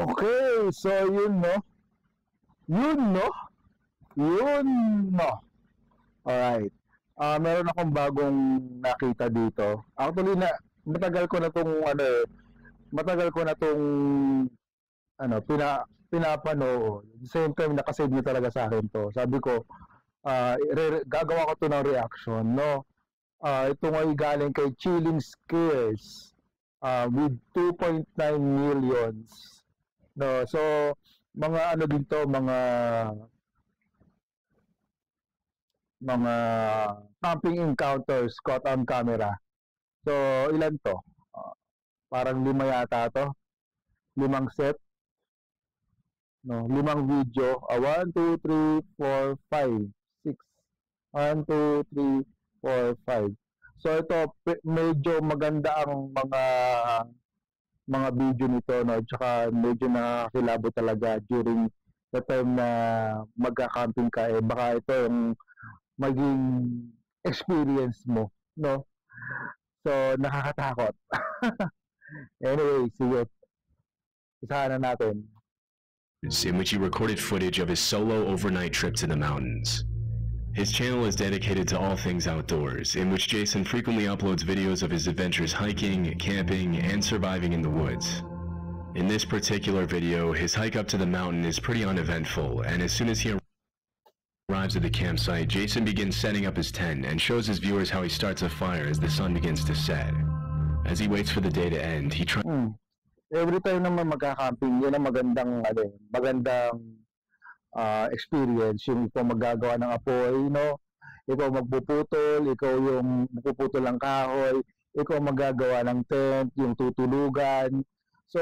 Okay, so yun no. Yun no. Yun no. Alright. Meron akong bagong nakita dito. Actually matagal ko na tong matagal ko na tong pinapanood. At the same time nakasave niyo talaga sa akin to. Sabi ko, gagawa ko to ng reaction, no. Ito ay galing kay Chilling Scares with 2.9 millions. No, so mga din to, mga camping encounters caught on camera. So ilan to? Parang 5 yata to. 5 set. No, 5 video. 1, 2, 3, 4, 5, 6. 1, 2, 3, 4, 5. So ito medyo maganda ang mga video nito, no, tsaka medyo nakakilabo talaga during the time na magka-camping ka, baka ito yung maging experience mo, no. So nakakatakot. Anyway, sige, isahan na natin. In which he recorded footage of his solo overnight trip to the mountains. His channel is dedicated to all things outdoors, in which Jason frequently uploads videos of his adventures hiking, camping, and surviving in the woods. In this particular video, his hike up to the mountain is pretty uneventful, and as soon as he arrives at the campsite, Jason begins setting up his tent and shows his viewers how he starts a fire as the sun begins to set. As he waits for the day to end, he tries... Every time naman magka-camping, yun ang magandang experience, yung ikaw magagawa ng apoy, no? Ikaw magpuputol, ikaw yung magpuputol ng kahoy, ikaw magagawa ng tent, yung tutulugan. So,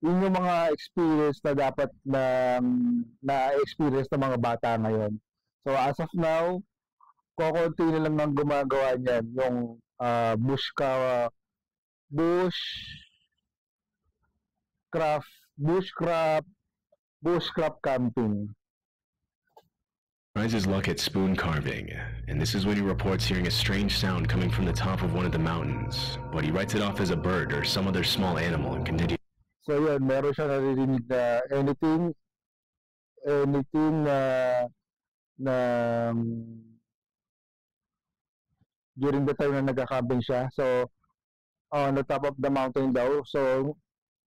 yun yung mga experience na dapat na-experience ng mga bata ngayon. So, as of now, kukunti na lang ng gumagawa niyan, yung bushcraft camping. Tries his luck at spoon carving, and this is when he reports hearing a strange sound coming from the top of one of the mountains, but he writes it off as a bird or some other small animal and continues. So yun, meron siya naririnig na anything na during the time na nagka-camping siya. So on the top of the mountain daw. So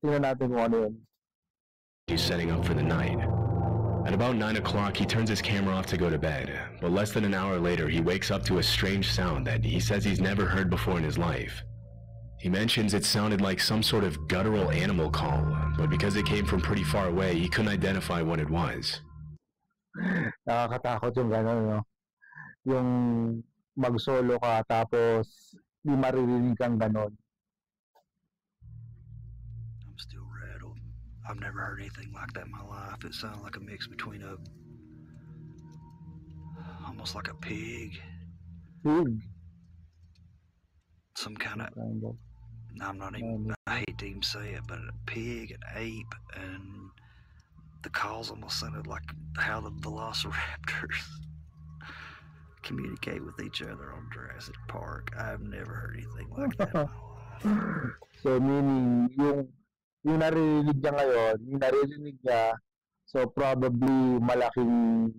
tingnan natin kung ano yun. He's setting up for the night. At about 9 o'clock, he turns his camera off to go to bed, but less than an hour later, he wakes up to a strange sound that he says he's never heard before in his life. He mentions it sounded like some sort of guttural animal call, but because it came from pretty far away, he couldn't identify what it was. Nakakatakot yung gano'n, no? Yung mag-solo ka, tapos di maririnig kang gano'n. I've never heard anything like that in my life. It sounded like a mix between almost like a pig. Some kind of, I'm not even, I hate to even say it, but a pig, an ape, and the calls almost sounded like how the velociraptors communicate with each other on Jurassic Park. I've never heard anything like that in my life. So meaning, yung naririnig niya ngayon, so probably malaking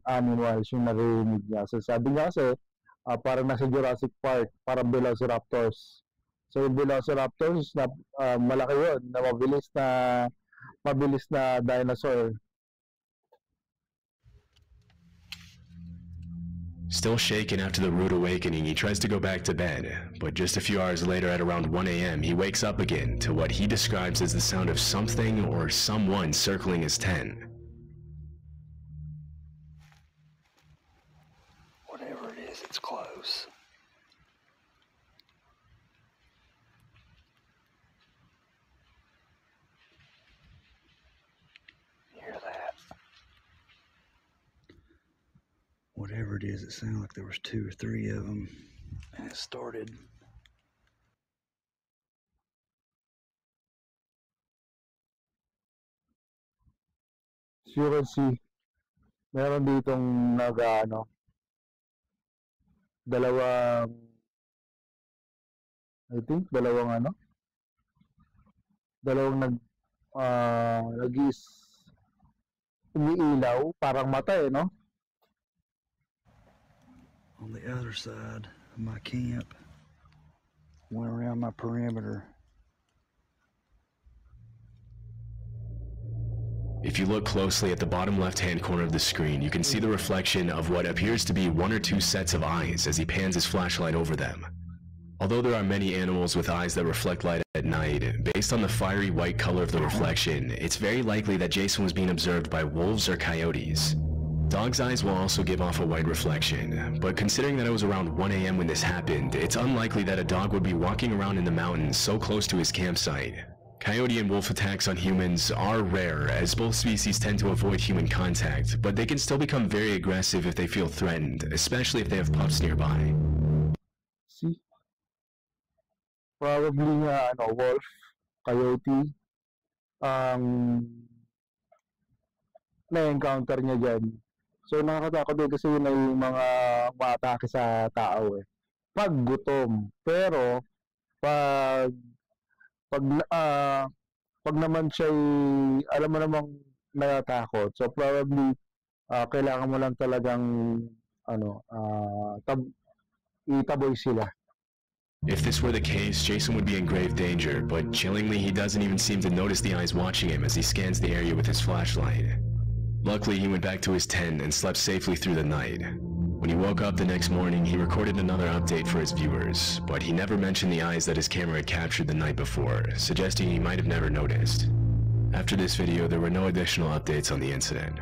animals yung naririnig niya. So sabi niya kasi, parang nasa Jurassic Park, parang velociraptors. So yung velociraptors, malaki yun, na mabilis na dinosaur. Still shaken after the rude awakening, he tries to go back to bed, but just a few hours later at around 1 a.m., he wakes up again to what he describes as the sound of something or someone circling his tent. Whatever it is, it's close. Hear that? Whatever it is, it sounded like there was 2 or 3 of them, and it started. As you can see, meron ditong dalawang umiilaw, parang mata eh, no? On the other side of my camp, went around my perimeter. If you look closely at the bottom left-hand corner of the screen, you can see the reflection of what appears to be one or two sets of eyes as he pans his flashlight over them. Although there are many animals with eyes that reflect light at night, based on the fiery white color of the reflection, it's very likely that Jason was being observed by wolves or coyotes. Dog's eyes will also give off a white reflection, but considering that it was around 1 a.m. when this happened, it's unlikely that a dog would be walking around in the mountains so close to his campsite. Coyote and wolf attacks on humans are rare, as both species tend to avoid human contact, but they can still become very aggressive if they feel threatened, especially if they have pups nearby. See? Probably nga, wolf, coyote, na-encounter niya dyan. So, nakakatakot din kasi yun ay mga maatake sa tao eh. Pag gutom. Pero, pag naman siya alam mo namang natatakot. So probably kailangan mo lang talagang itaboy sila. If this were the case, Jason would be in grave danger, but chillingly he doesn't even seem to notice the eyes watching him as he scans the area with his flashlight. Luckily, he went back to his tent and slept safely through the night. When he woke up the next morning, he recorded another update for his viewers, but he never mentioned the eyes that his camera had captured the night before, suggesting he might have never noticed. After this video, there were no additional updates on the incident.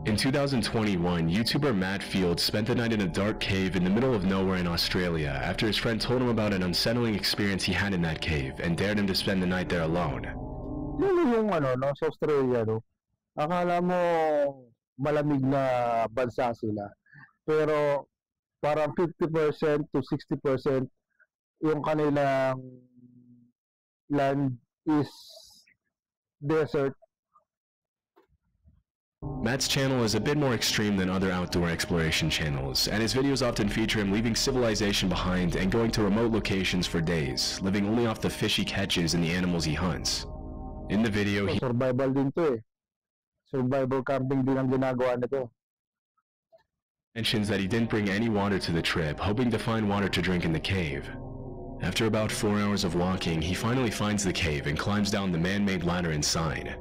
In 2021, YouTuber Matt Fields spent the night in a dark cave in the middle of nowhere in Australia after his friend told him about an unsettling experience he had in that cave and dared him to spend the night there alone. Yung sa Australia, akala mo malamig na bansa sila. Pero parang 50% to 60% yung kanilang land is desert. Matt's channel is a bit more extreme than other outdoor exploration channels, and his videos often feature him leaving civilization behind and going to remote locations for days, living only off the fish he catches and the animals he hunts. In the video, he survival din to eh. Survival camping din ang ginagawa nito. Mentions that he didn't bring any water to the trip, hoping to find water to drink in the cave. After about 4 hours of walking, he finally finds the cave and climbs down the man-made ladder inside.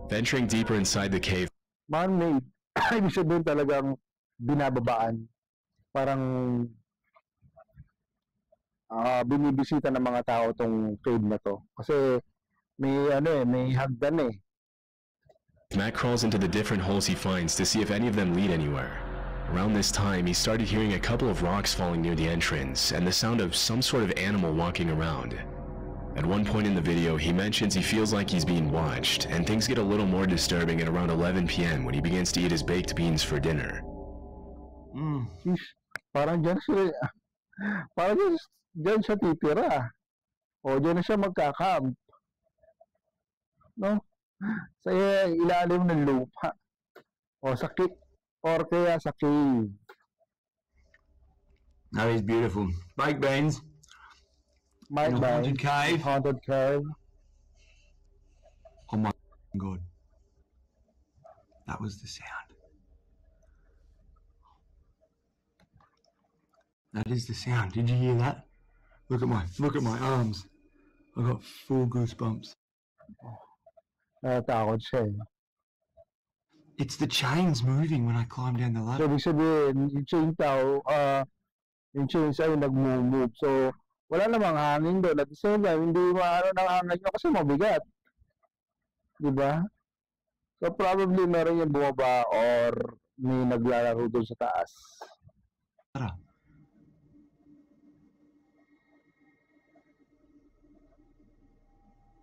Venturing deeper inside the cave, man-made, ibig sabihin talagang binababaan. Parang binibisita ng mga tao tong cave na to. Kasi may hagdan eh. Matt crawls into the different holes he finds to see if any of them lead anywhere. Around this time, he started hearing a couple of rocks falling near the entrance and the sound of some sort of animal walking around. At one point in the video, he mentions he feels like he's being watched, and things get a little more disturbing at around 11 p.m. when he begins to eat his baked beans for dinner. Parang dyan siya titira. O dyan na siya magka-camp. No? Sa ilalim ng lupa. O sa cave. Or kaya sa cave. That is beautiful. Baked beans. In a haunted cave. Haunted cave. Oh my God. That was the sound. That is the sound. Did you hear that? Look at my arms. I got full goosebumps. Natakot siya eh. It's the chains moving when I climb down the ladder. So, ibig sabihin, yung chains ay nag-move. So, wala namang hangin doon. At the same time, hindi maano ng hangin nyo kasi mabigat. Diba? So, probably meron yung bumaba or may naglalaro doon sa taas.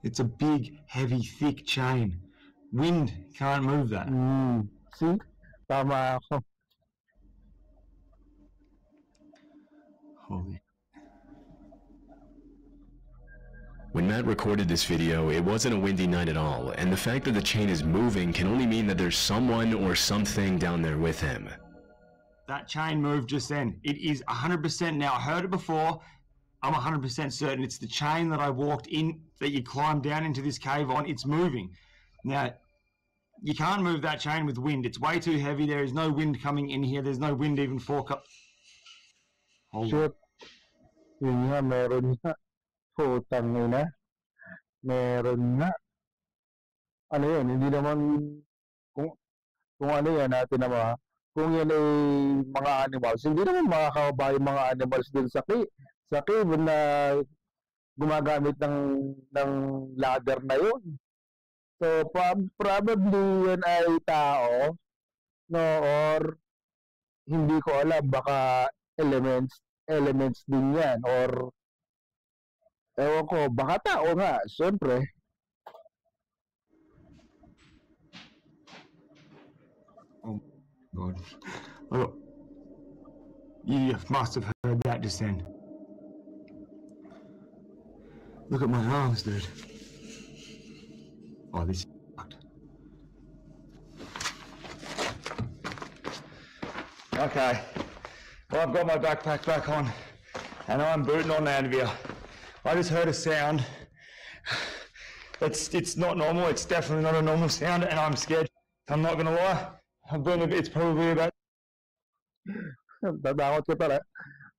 It's a big, heavy, thick chain. Wind can't move that. See? Tama ako. Holy. When Matt recorded this video, it wasn't a windy night at all, and the fact that the chain is moving can only mean that there's someone or something down there with him. That chain moved just then. It is 100% now. I heard it before. I'm 100% certain it's the chain that I walked in, that you climbed down into this cave on. It's moving. Now, you can't move that chain with wind. It's way too heavy. There is no wind coming in here. There's no wind even fork up. Hold on. Shit. Yun nga, meron nga. Putang ina. Meron nga. Ano yun? Hindi naman, kung ano yan natin naman, kung yan ay mga animals, hindi naman makakababa yung mga animals din sa cave na gumagamit ng ladder na yun. So, probably yan ay tao, no, or hindi ko alam, baka elements din yan, or ewan ko, baka tao nga, syempre. Oh, God. Look. You must have heard that just then. Look at my arms, dude. Oh, this is fucked. Okay. Well, I've got my backpack back on, and I'm booting on out of here. I just heard a sound. It's not normal. It's definitely not a normal sound, and I'm scared. I'm not gonna lie. It's probably about.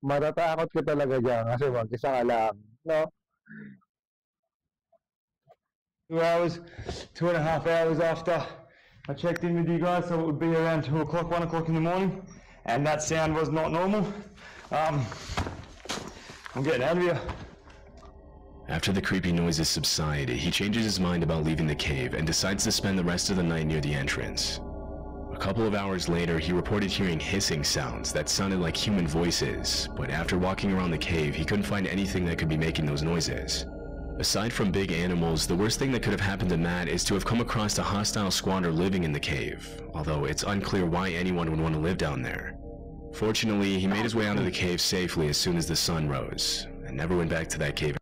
Matatakot ka talaga dyan kasi mag-isa ka lang, no? 2 hours, 2.5 hours after I checked in with you guys, so it would be around 2 o'clock, 1 o'clock in the morning, and that sound was not normal. I'm getting out of here. After the creepy noises subside, he changes his mind about leaving the cave and decides to spend the rest of the night near the entrance. A couple of hours later, he reported hearing hissing sounds that sounded like human voices, but after walking around the cave, he couldn't find anything that could be making those noises. Aside from big animals, the worst thing that could have happened to Matt is to have come across a hostile squatter living in the cave, although it's unclear why anyone would want to live down there. Fortunately, he made his way out of the cave safely as soon as the sun rose, and never went back to that cave.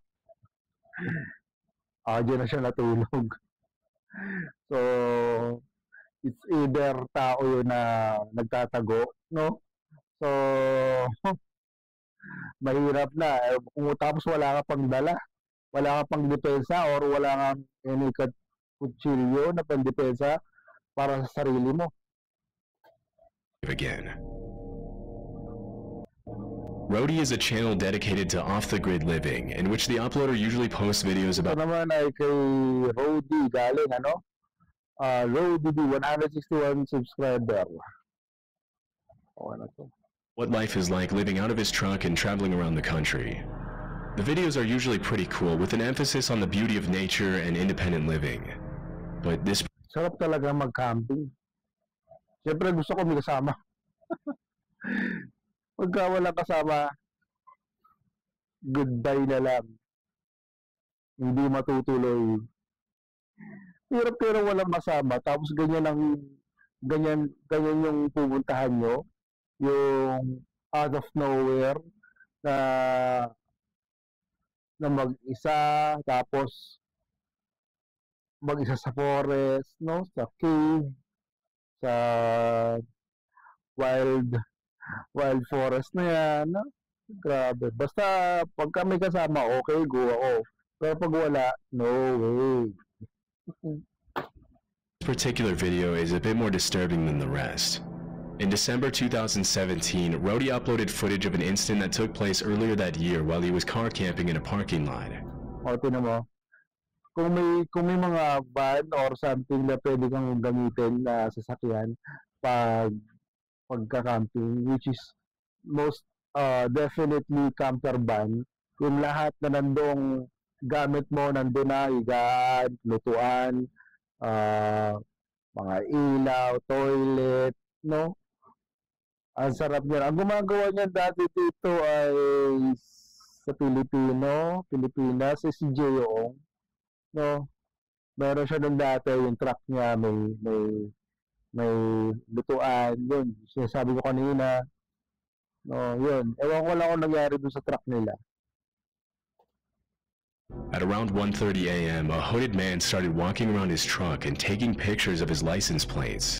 Diyan na siya natulog. So, it's either tao yun na nagtatago, no? So, mahirap na. Tapos wala ka pang dala. Wala ka pang depensa or wala kang any kutsilyo na pang-depensa para sa sarili mo. Again. Rody is a channel dedicated to off-the-grid living, in which the uploader usually posts videos about... Ito naman ay kay Rody galing, ano? Rody 161 subscriber. Okay na to. What life is like living out of his truck and traveling around the country. The videos are usually pretty cool, with an emphasis on the beauty of nature and independent living. But this... Sarap talaga mag-camping. Siyempre gusto ko may kasama. Pagka walang kasama, goodbye na lang. Hindi matutuloy. Hirap pero walang kasama. Tapos ganyan yung pupuntahan nyo. Yung out of nowhere na mag-isa, tapos mag-isa sa forest, no? Sa cave, sa wild forest na yan, no? Grabe. Basta pagka may kasama, okay, go ako. Pero pag wala, no way. This particular video is a bit more disturbing than the rest. In December 2017, Rody uploaded footage of an incident that took place earlier that year while he was car camping in a parking lot. O, tinan mo. Kung may mga van or something na pwede kang gamitin na sasakyan pagka-camping, which is most definitely camper van, yung lahat na nandong gamit mo nandun na, higaan, lutuan, mga ilaw, toilet, no? Ang sarap niyan. Ang gumagawa niyan dati dito ay sa Pilipinas, si CJ Yoong, no? Meron siya nung dati, yung truck niya, may lutuan, yun. Sinasabi ko kanina, no, yun. Ewan ko lang kung nangyari dun sa truck nila. At around 1:30 a.m., a hooded man started walking around his truck and taking pictures of his license plates.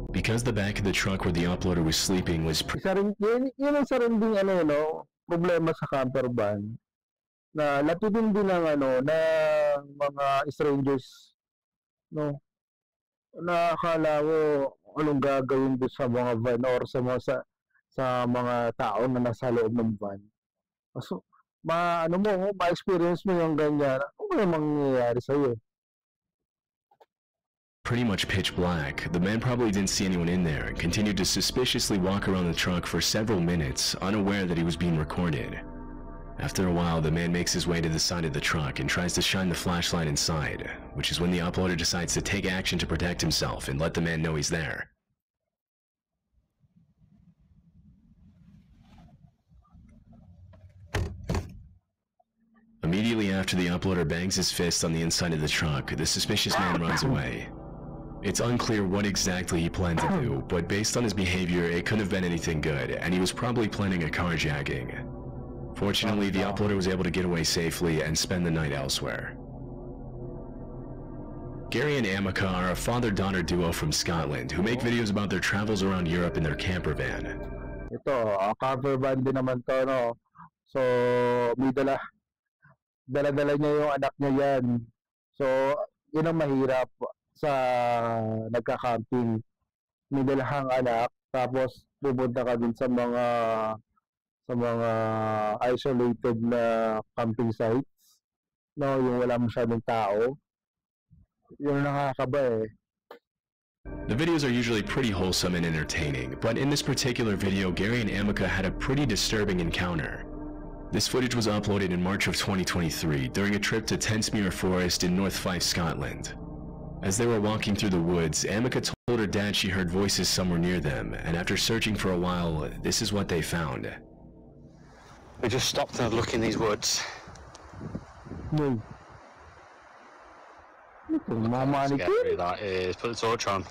Because the back of the truck where the uploader was sleeping was... Yun ang sarinding ano, no? problema sa camper van na lapitin din ng mga strangers, no? Na akala mo anong gagawin doon sa mga van or sa mga tao na nasa loob ng van. So, ma-experience mo yung ganyan. Ano yung mangyayari sa'yo? Pretty much pitch black, the man probably didn't see anyone in there and continued to suspiciously walk around the truck for several minutes, unaware that he was being recorded. After a while, the man makes his way to the side of the truck and tries to shine the flashlight inside, which is when the uploader decides to take action to protect himself and let the man know he's there. Immediately after the uploader bangs his fist on the inside of the truck, the suspicious man runs away. It's unclear what exactly he planned to do, but based on his behavior, it couldn't have been anything good, and he was probably planning a carjacking. Fortunately, the uploader was able to get away safely and spend the night elsewhere. Gary and Amica are a father-daughter duo from Scotland who make videos about their travels around Europe in their camper van. Ito, camper van din naman to, no? So, may dala-dala niya yung anak niya yan. So, yun ang mahirap sa nagka-camping. May dalahang anak, tapos pupunta ka din sa mga isolated na camping sites, no, yung wala masyadong tao. Yun nakakaba eh. The videos are usually pretty wholesome and entertaining, but in this particular video, Gary and Amica had a pretty disturbing encounter. This footage was uploaded in March of 2023 during a trip to Tensmuir Forest in North Fife, Scotland. As they were walking through the woods, Amica told her dad she heard voices somewhere near them, and after searching for a while, this is what they found. We just stopped and had a look in these woods. No. Mama, Scary that is. Put the torch on.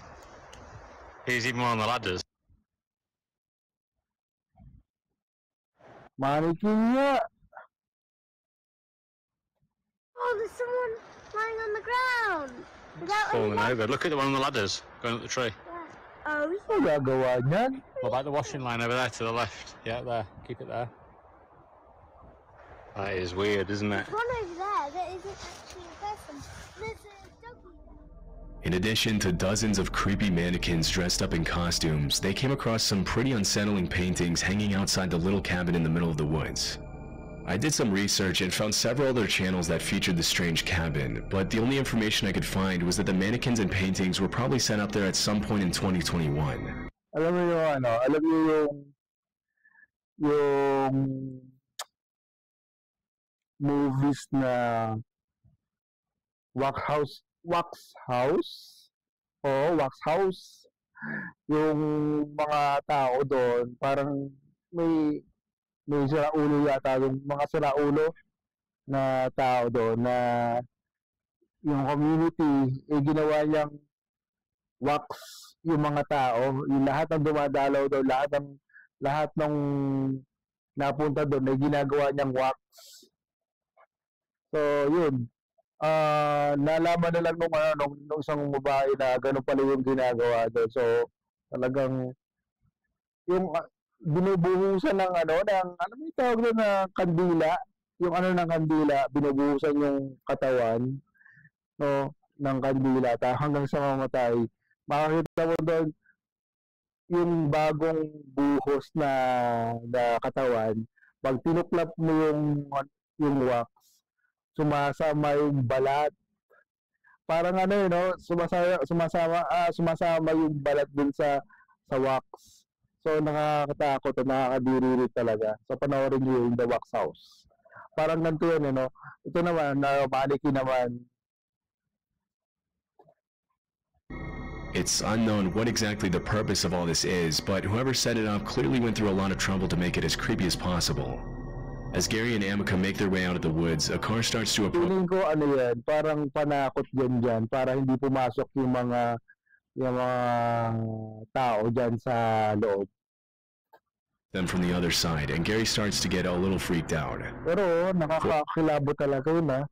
He's even one on the ladders. Mannequin nga. Oh, there's someone lying on the ground. Without Falling over. Look at the one on the ladders going up the tree. Oh, Ano gagawa niyan? What about the washing line over there to the left? Yeah, there. Keep it there. That is weird, isn't it? there's one over there that isn't actually a person. There's a doggy. In addition to dozens of creepy mannequins dressed up in costumes, they came across some pretty unsettling paintings hanging outside the little cabin in the middle of the woods. I did some research and found several other channels that featured the strange cabin, but the only information I could find was that the mannequins and paintings were probably set up there at some point in 2021. Alam mo yung movies na Wax House. Yung mga tao doon, parang may siraulo yata, yung mga siraulo na tao doon na yung community, ginawa niyang wax yung mga tao, yung lahat ng dumadalaw doon, lahat ng napunta doon, ay ginagawa niyang wax. So, yun. Nalaman na lang nung isang babae na ganun pala yung ginagawa doon. So, talagang yung binubuhusan ng ano may tawag doon na kandila, yung ng kandila, binubuhusan yung katawan, no, ng kandila hanggang sa mamatay. Makikita mo doon yung bagong buhos na katawan. Pag tinuklap mo yung wax, sumasama yung balat. Parang no, sumasama yung balat dun sa wax. So, nakakatakot at nakakadiri talaga. So, panoorin niyo yung The Wax House. Parang ganito yun, no? Ito naman, mannequin naman. It's unknown what exactly the purpose of all this is, but whoever set it up clearly went through a lot of trouble to make it as creepy as possible. As Gary and Amica make their way out of the woods, a car starts to approach. Feeling ko yan, parang panakot dyan, para hindi pumasok yung mga tao dyan sa loob. Them from the other side, and Gary starts to get a little freaked out. Pero nakakakilabo talaga yun, ha?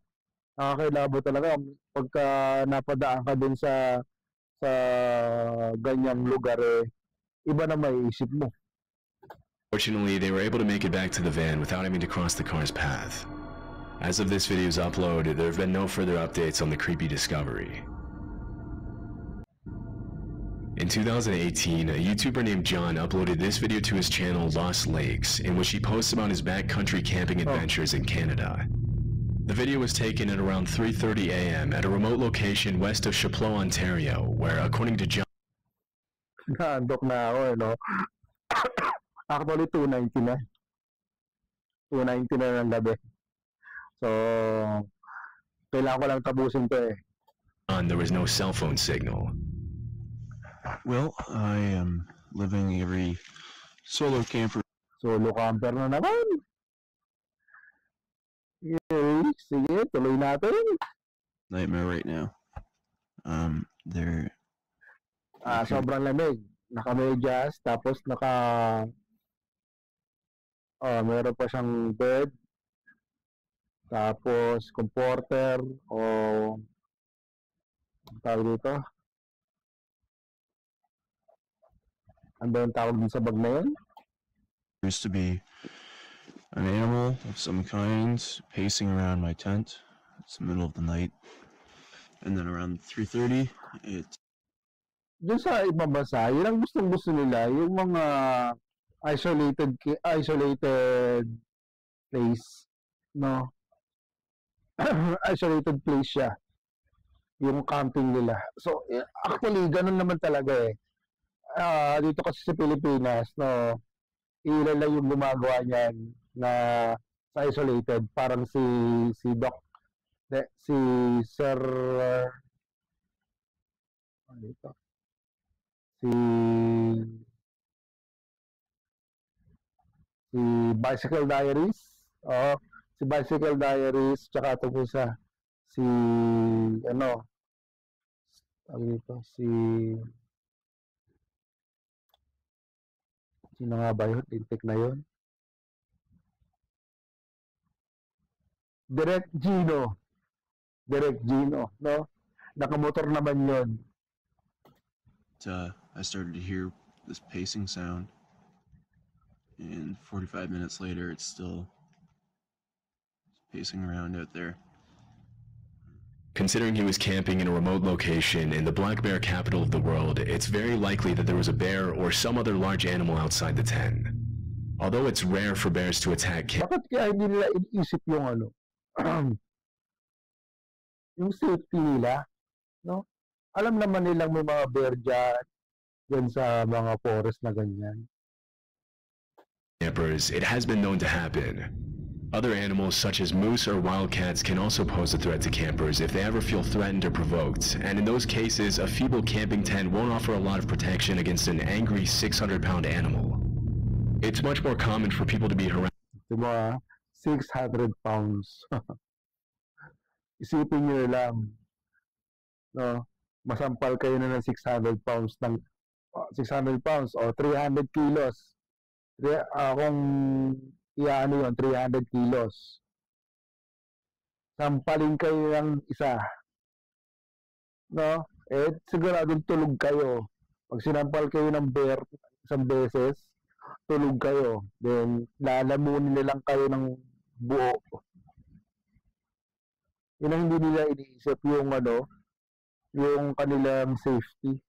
Nakakilabo talaga pagka napadaan ka din sa ganyang lugar, iba na maiisip mo. Fortunately, they were able to make it back to the van without having to cross the car's path. As of this video's upload, there have been no further updates on the creepy discovery. In 2018, a YouTuber named John uploaded this video to his channel Lost Lakes, in which he posts about his backcountry camping adventures in Canada. The video was taken at around 3:30 a.m. at a remote location west of Chapleau, Ontario, where, according to John, Naandok na ako, no? Actually, 2:90 na. 2:90 na ng gabi. So, kailangan ko lang tapusin to eh. there was no cell phone signal. Well, I am living every solo camper. Solo camper na naman. Okay, sige, tuloy natin. Nightmare right now. There. Sobrang lamig. Naka-medyas, tapos meron pa siyang bed, tapos comforter, tawag dito. Ano ba yung tawag din sa bag na yun? Used to be an animal of some kind pacing around my tent. It's the middle of the night. And then around 3:30, it's Doon sa ibang bansa, yun ang gustong-gusto nila, yung mga isolated place, no? Isolated place siya. Yung camping nila. So, actually, ganun naman talaga eh. Dito kasi sa Pilipinas, no, ilan lang yung gumagawa niyan na sa isolated. Parang si Sir si Bicycle Diaries, si Bicycle Diaries, tsaka ito po sa si sino nga ba yun? Lintik na yun. Direct Gino, no? Nakamotor naman yun. I started to hear this pacing sound, and 45 minutes later, it's still pacing around out there. Considering he was camping in a remote location in the black bear capital of the world, it's very likely that there was a bear or some other large animal outside the tent. Although it's rare for bears to attack Bakit kaya hindi nila iniisip yung yung safety nila, no? Alam naman nilang may mga bear dyan sa mga forest na ganyan. campers, it has been known to happen. Other animals such as moose or wildcats can also pose a threat to campers if they ever feel threatened or provoked, and in those cases, a feeble camping tent won't offer a lot of protection against an angry 600-pound animal. It's much more common for people to be harassed. Diba? 600 pounds. Isipin nyo lang, no? Masampal kayo na ng 600 pounds ng 600 pounds o 300 kilos. Kung iyaano yun, 300 kilos. Sampalin kayo ng isa. No? Siguradong tulog kayo. Pag sinampal kayo ng bear isang beses, tulog kayo. Then, lalamunin nilang kayo ng buo. Yun ang hindi nila iniisip yung yung kanilang safety.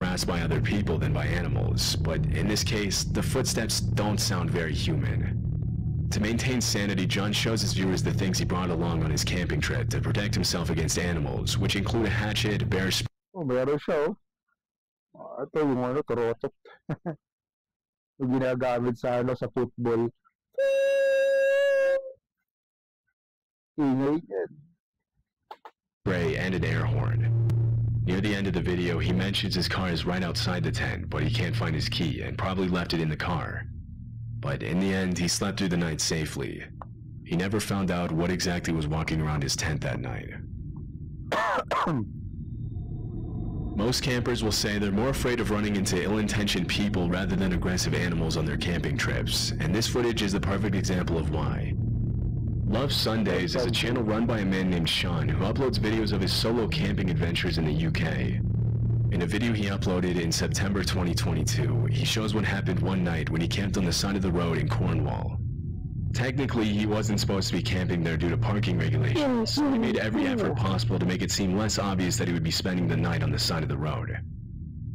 Harassed by other people than by animals, but in this case, the footsteps don't sound very human. To maintain sanity, John shows his viewers the things he brought along on his camping trip to protect himself against animals, which include a hatchet, bear spray. Meron siya, ito yung turotot. Yung ginagamit sa sa football. Ingay yan. Spray and an air horn. Near the end of the video, he mentions his car is right outside the tent, but he can't find his key and probably left it in the car. But in the end, he slept through the night safely. He never found out what exactly was walking around his tent that night. Most campers will say they're more afraid of running into ill-intentioned people rather than aggressive animals on their camping trips, and this footage is the perfect example of why. Love Sundays is a channel run by a man named Sean who uploads videos of his solo camping adventures in the UK. In a video he uploaded in September 2022, he shows what happened one night when he camped on the side of the road in Cornwall. Technically, he wasn't supposed to be camping there due to parking regulations, so he made every effort possible to make it seem less obvious that he would be spending the night on the side of the road.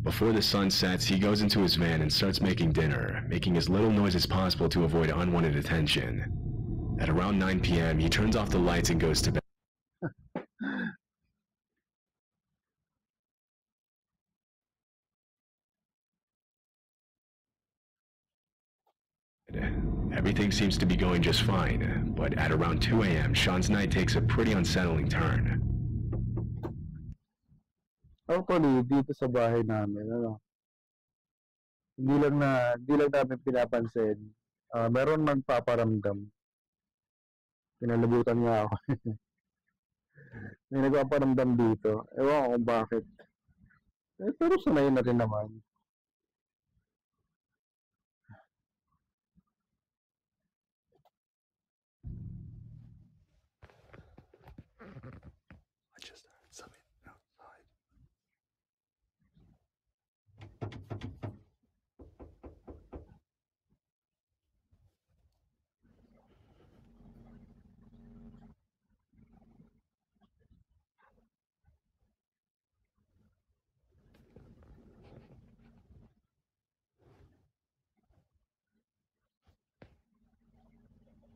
Before the sun sets, he goes into his van and starts making dinner, making as little noise as possible to avoid unwanted attention. At around 9 p.m., he turns off the lights and goes to bed. Everything seems to be going just fine, but at around 2 a.m., Sean's night takes a pretty unsettling turn. Actually, dito sa bahay namin, hindi lang namin pinapansin. Meron man paparamdam. Pinalabutan niya ako. May nagpaparamdam dito. Ewan ko kung bakit. Pero sanay na rin naman. I just heard something outside.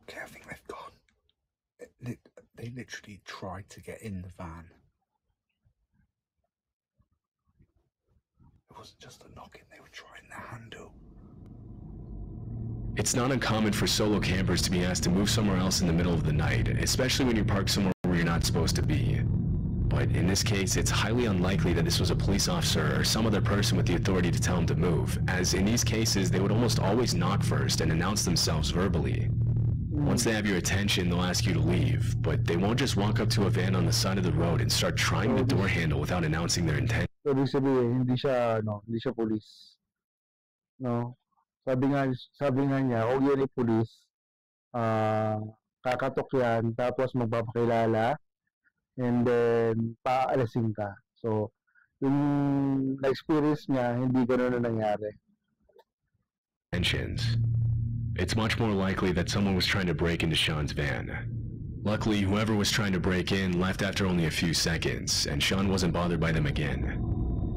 Okay, I think they've gone. They literally tried to get in the van. It wasn't just a knocking, they were trying the handle. It's not uncommon for solo campers to be asked to move somewhere else in the middle of the night, especially when you're parked somewhere where you're not supposed to be. But in this case, it's highly unlikely that this was a police officer or some other person with the authority to tell him to move, as in these cases, they would almost always knock first and announce themselves verbally. Once they have your attention, they'll ask you to leave, but they won't just walk up to a van on the side of the road and start trying the door handle without announcing their intent. So, ibig sabihin, hindi siya pulis. No? Sabi nga niya, kung yun ay pulis, kakatok yan, tapos magpapakilala, and then, paalasin ka. So, yung na-experience niya, hindi ganun na nangyari. It's much more likely that someone was trying to break into Sean's van. Luckily, whoever was trying to break in left after only a few seconds, and Sean wasn't bothered by them again.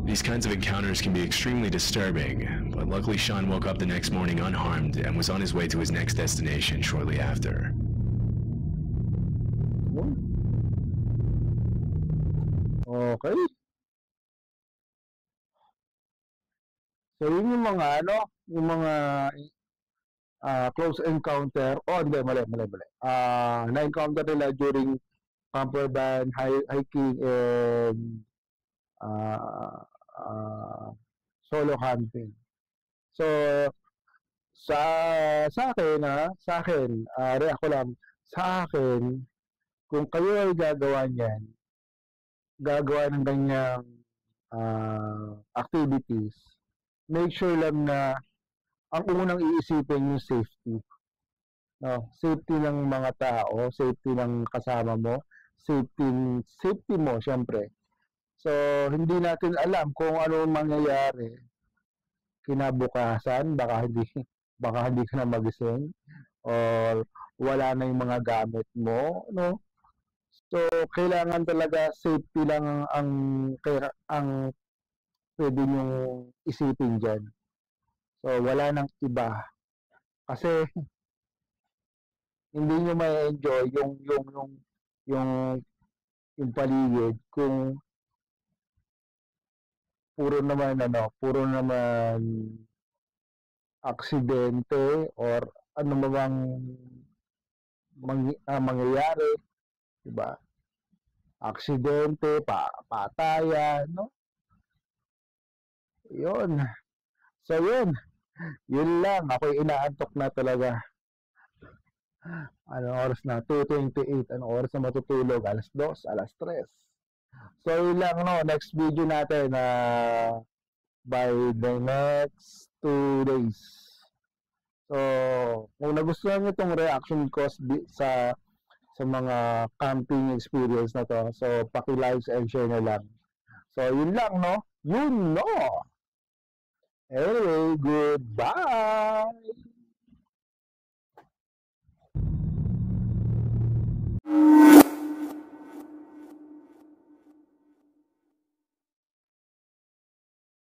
These kinds of encounters can be extremely disturbing, but luckily Sean woke up the next morning unharmed and was on his way to his next destination shortly after. Okay. So, yun yung mga, yung mga close encounter. Oh, hindi, mali. Na-encounter nila during camper van, hiking, and solo camping. So, sa akin, react ko lang, sa akin, kung kayo ay gagawa ng ganyang activities, make sure lang na ang unang iisipin yung safety. No, safety ng mga tao, safety ng kasama mo, safety mo syempre. So hindi natin alam kung ano mangyayari kinabukasan, baka hindi ka na magising or wala na yung mga gamit mo, no? So kailangan talaga safety lang ang pwede nyong isipin diyan. So, wala nang iba. Kasi, hindi nyo may enjoy yung paligid kung puro naman aksidente or ano bang mangyayari, diba? Aksidente, patayan, no? Yun. So, yun lang. Ako'y inaantok na talaga. Anong oras na? 2:28. Anong oras na matutulog? 2:00, 3:00. So, yun lang, no? Next video natin by the next 2 days. So, kung nagustuhan nyo itong reaction ko sa mga camping experience na to, so, paki-like and share na lang. So, yun lang, no? Yun, no? Anyway, goodbye!